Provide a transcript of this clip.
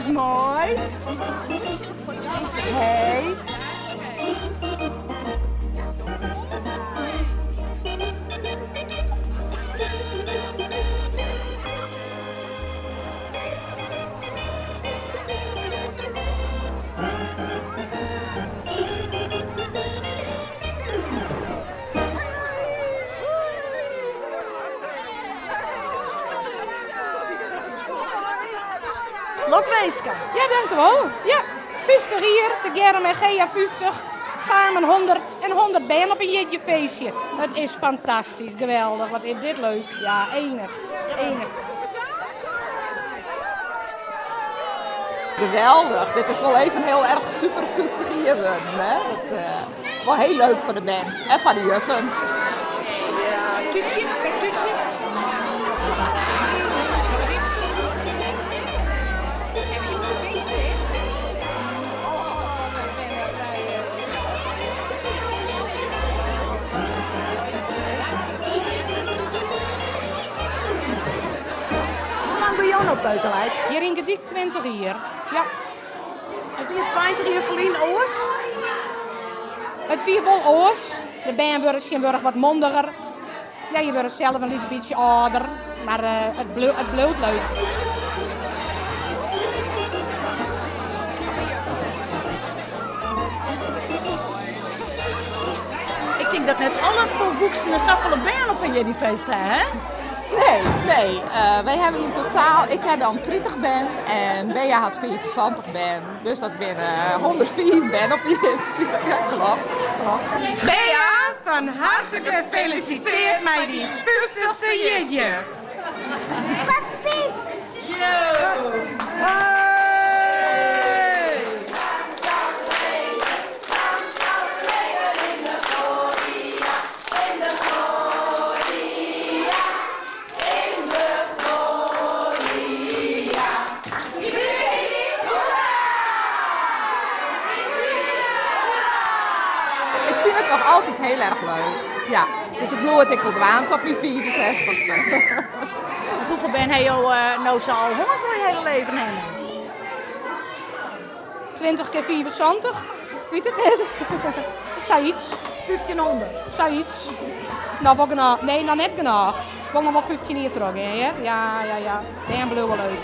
is mooi. Hey. Lokweeska. Ja, dank u wel. Ja, 50 hier, te Germ en Gea 50. Samen 100 en 100 ben op een jeetje feestje. Het is fantastisch, geweldig. Wat is dit leuk. Ja, enig. Enig. Geweldig. Dit is wel even heel erg super 50 jaar worden. Hè? Het is wel heel leuk voor de band. En voor de juffen. Ja, toetje, kijk toetje. Hoe lang ben je nog buitenheid? Hier in Gedik 20 hier. Ja. Heb je 20 jaar verliezen oors? Het vier wel oors. De band wordt misschien wat mondiger. Ja, je wordt zelf een beetje ouder. Maar het bloot leuk. Ik denk dat net alle volwassenen sappele band op een Jedi-feest hebben, hè? Nee. Wij hebben in totaal, ik heb dan 30 band en Bea had 74 band. Dus dat binnen 104 band op je hits. Ja, klopt. Bea, van harte gefeliciteerd met die 50ste jeetje. Papiet! Ik vind het nog altijd heel erg leuk. Ja, dus ik bedoel het, ik wil waant op mijn 64ste. Hoeveel ben hij nou zo al 100 je hele leven nemen? 20 keer 74. Weet het niet. Zoiets. 1500. Zoiets. Nou, wel genoeg. Nee, nou net genoeg. Ik wil nog wel 15 keer terug, hè? Ja. Ben blauw wel leuk.